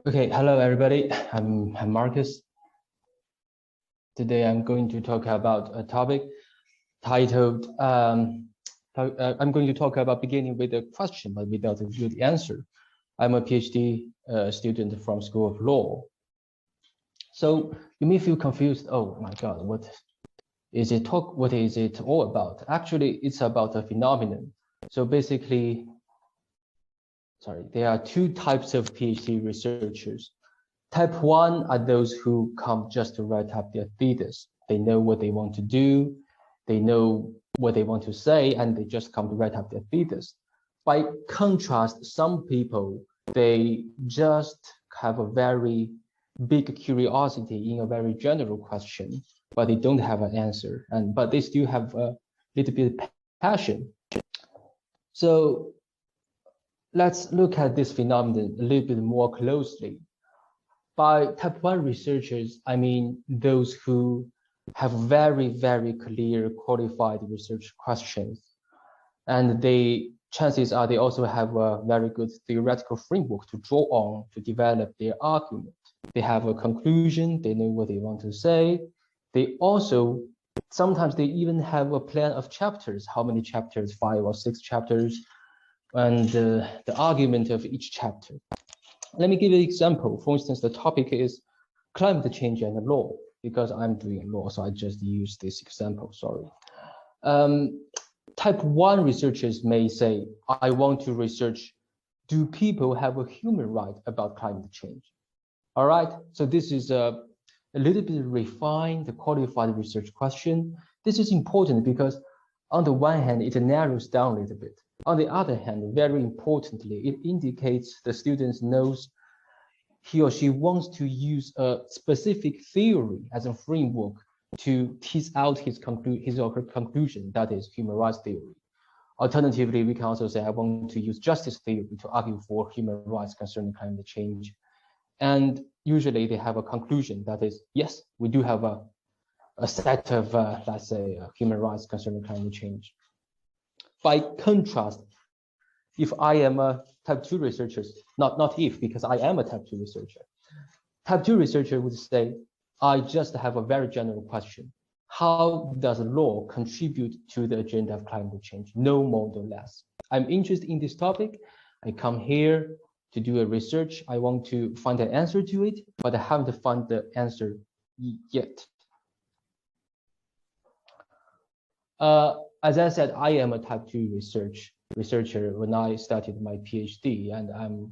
Okay, hello everybody. I'm Marcus. Today I'm going to talk about a topic titled, I'm going to talk about beginning with a question, but without a good answer. I'm a PhD student from School of Law. So you may feel confused. Oh my God, what is it all about? Actually, it's about a phenomenon. So basically, there are two types of PhD researchers. Type 1 are those who come just to write up their thesis. They know what they want to do, they know what they want to say, and they just come to write up their thesis. By contrast, some people, they just have a very big curiosity in a very general question, but they don't have an answer, but they still have a little bit of passion. So let's look at this phenomenon a little bit more closely. By type 1 researchers, I mean those who have very, very clear, qualified research questions. And chances are they also have a very good theoretical framework to draw on to develop their argument. They have a conclusion, they know what they want to say. They also, sometimes they even have a plan of chapters, how many chapters, 5 or 6 chapters, and the argument of each chapter. Let me give you an example. For instance, the topic is climate change and law, because I'm doing law, so I just use this example, sorry. Type 1 researchers may say, I want to research, do people have a human right about climate change? All right, so this is a little bit refined, qualified research question. This is important because on the one hand, it narrows down a little bit. On the other hand, very importantly, it indicates the student knows he or she wants to use a specific theory as a framework to tease out his or her conclusion, that is human rights theory. Alternatively, we can also say, I want to use justice theory to argue for human rights concerning climate change. And usually they have a conclusion that is, yes, we do have a set of, let's say, human rights concerning climate change. By contrast, if I am a type 2 researcher, not if, because I am a type 2 researcher. Type 2 researcher would say, I just have a very general question. How does law contribute to the agenda of climate change? No more, no less. I'm interested in this topic. I come here to do a research. I want to find an answer to it, but I haven't found the answer yet. As I said, I am a type 2 researcher when I started my PhD, and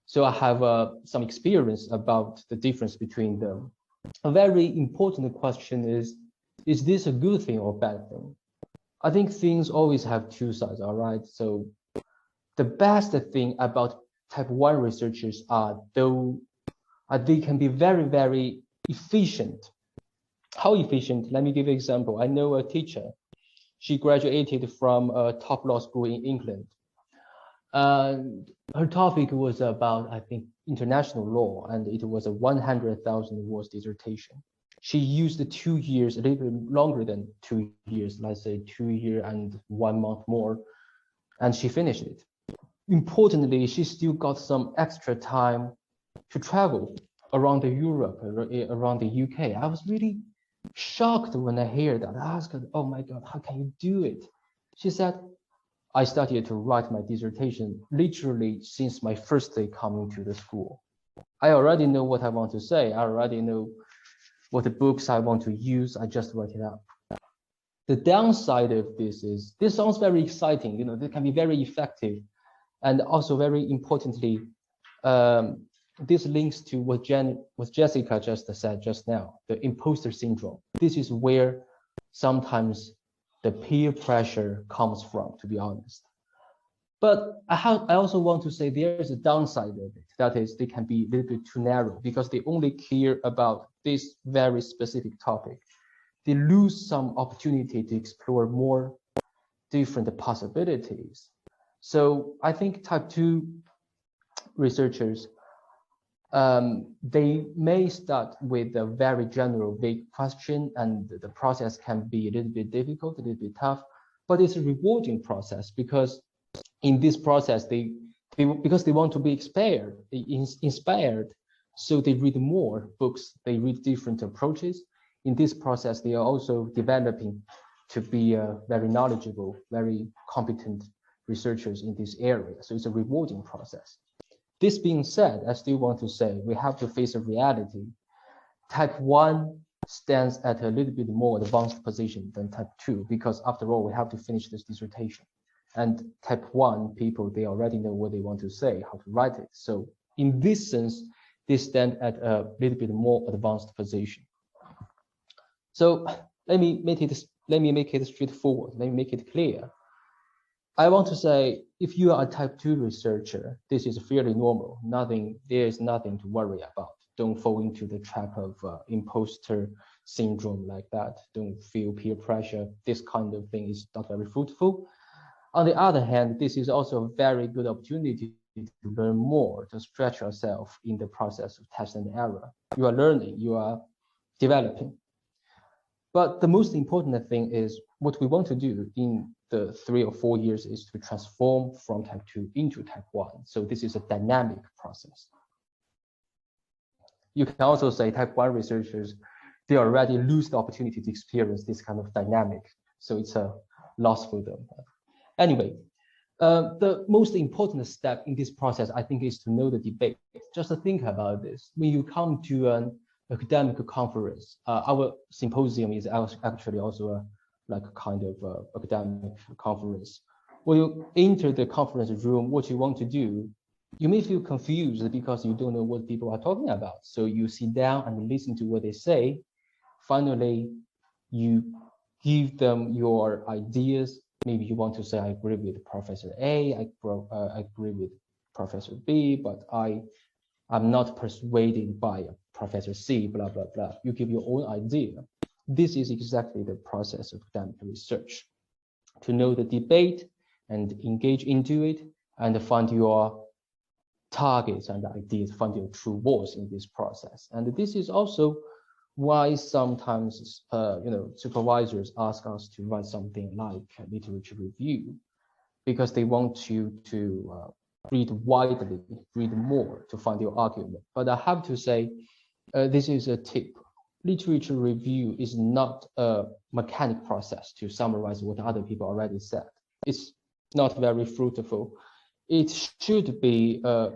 so I have some experience about the difference between them. A very important question is this a good thing or bad thing? I think things always have two sides, all right? So the best thing about type 1 researchers they can be very, very efficient. How efficient? Let me give you an example. I know a teacher. She graduated from a top law school in England. Her topic was about, I think, international law, and it was a 100,000 words dissertation. She used 2 years, a little bit longer than 2 years, let's say 2 years and 1 month more, and she finished it. Importantly, she still got some extra time to travel around Europe, around the UK. I was really shocked when I hear that. I asked her, oh my God, how can you do it? She said, I started to write my dissertation literally since my first day coming to the school. I already know what I want to say. I already know what the books I want to use. I just write it up. The downside of this is, this sounds very exciting. You know, this can be very effective. And also very importantly, this links to what Jessica just said just now, the imposter syndrome. This is where sometimes the peer pressure comes from, to be honest. But I also want to say there's a downside of it. That is, they can be a little bit too narrow because they only care about this very specific topic. They lose some opportunity to explore more different possibilities. So I think type 2 researchers, they may start with a very general, big question, and the process can be a little bit difficult, a little bit tough, but it's a rewarding process because in this process, because they want to be inspired, So they read more books, they read different approaches. In this process, they are also developing to be very knowledgeable, very competent researchers in this area. So it's a rewarding process. This being said, I still want to say we have to face a reality. Type 1 stands at a little bit more advanced position than type 2, because after all, we have to finish this dissertation. And type 1 people, they already know what they want to say, how to write it. So in this sense, they stand at a little bit more advanced position. So let me make it straightforward. Let me make it clear. I want to say, if you are a type 2 researcher, this is fairly normal. There is nothing to worry about. Don't fall into the trap of imposter syndrome like that. Don't feel peer pressure. This kind of thing is not very fruitful. On the other hand, this is also a very good opportunity to learn more, to stretch yourself in the process of test and error. You are learning, you are developing. But the most important thing is what we want to do in the 3 or 4 years is to transform from type 2 into type 1. So this is a dynamic process. You can also say type 1 researchers, they already lose the opportunity to experience this kind of dynamic. So it's a loss for them. Anyway, the most important step in this process, I think, is to know the debate. Just to think about this. When you come to an academic conference, our symposium is actually also like a kind of academic conference. When you enter the conference room, what you want to do, you may feel confused because you don't know what people are talking about. So you sit down and listen to what they say. Finally, you give them your ideas. Maybe you want to say, I agree with Professor A, I agree with Professor B, but I'm not persuaded by Professor C, blah, blah, blah. You give your own idea. This is exactly the process of academic research. To know the debate and engage into it and find your targets and ideas, find your true voice in this process. And this is also why sometimes supervisors ask us to write something like a literature review, because they want you to read widely, read more to find your argument. But I have to say, this is a tip. Literature review is not a mechanic process to summarize what other people already said. It's not very fruitful. It should be a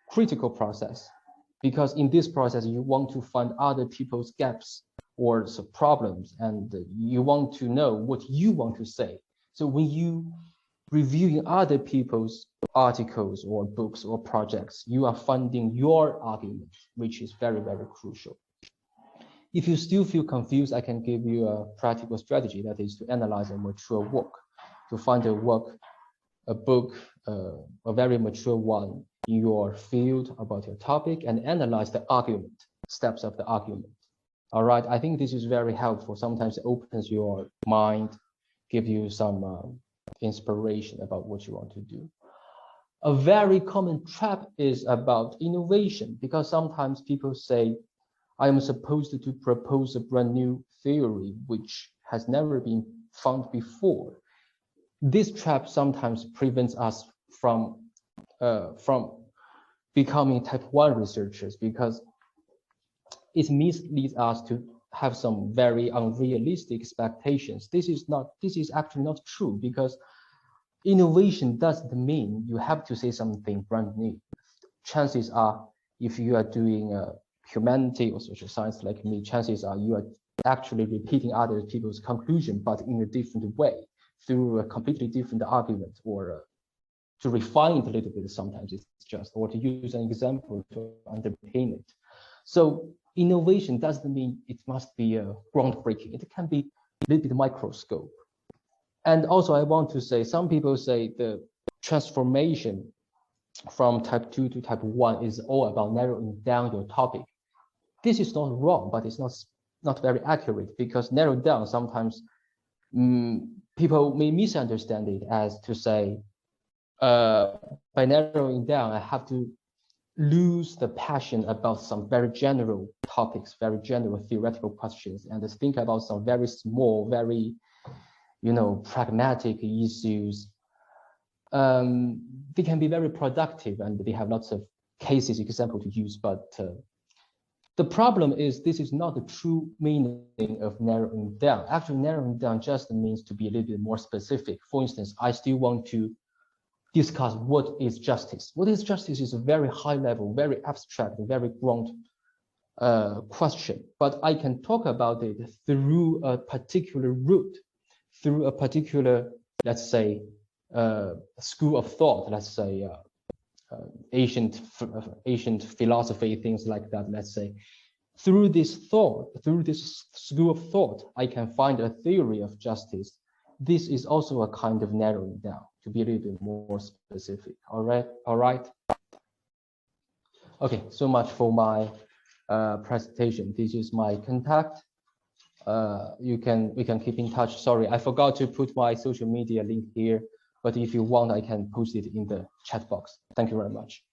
critical process, because in this process, you want to find other people's gaps or problems, and you want to know what you want to say. So when you reviewing other people's articles or books or projects, you are finding your argument, which is very, very crucial. If you still feel confused, I can give you a practical strategy, that is to analyze a mature work, to find a book, a very mature one in your field about your topic, and analyze the argument, steps of the argument. All right, I think this is very helpful. Sometimes it opens your mind, give you some inspiration about what you want to do. A very common trap is about innovation, because sometimes people say, I am supposed to propose a brand new theory which has never been found before. This trap sometimes prevents us from becoming type 1 researchers, because it misleads us to have some very unrealistic expectations. This is actually not true, because innovation doesn't mean you have to say something brand new. Chances are, if you are doing humanity or social science like me, chances are you are actually repeating other people's conclusion, but in a different way, through a completely different argument, or to refine it a little bit sometimes it's just, or to use an example to underpin it. So innovation doesn't mean it must be groundbreaking. It can be a little bit microscope. And also I want to say, some people say the transformation from type 2 to type 1 is all about narrowing down your topic. This is not wrong, but it's not very accurate, because narrow down sometimes people may misunderstand it as to say, by narrowing down, I have to lose the passion about some very general topics, very general theoretical questions, and think about some very small, very, pragmatic issues. They can be very productive, and they have lots of cases, example to use, but The problem is this is not the true meaning of narrowing down. Actually, narrowing down just means to be a little bit more specific. For instance, I still want to discuss what is justice. What is justice is a very high level, very abstract, very ground question, but I can talk about it through a particular route, through a particular, let's say, school of thought, let's say, ancient philosophy, things like that, let's say. Through this thought, through this school of thought, I can find a theory of justice. This is also a kind of narrowing down, to be a little bit more specific. All right. Okay, so much for my presentation. This is my contact. We can keep in touch. Sorry, I forgot to put my social media link here, but if you want, I can post it in the chat box. Thank you very much.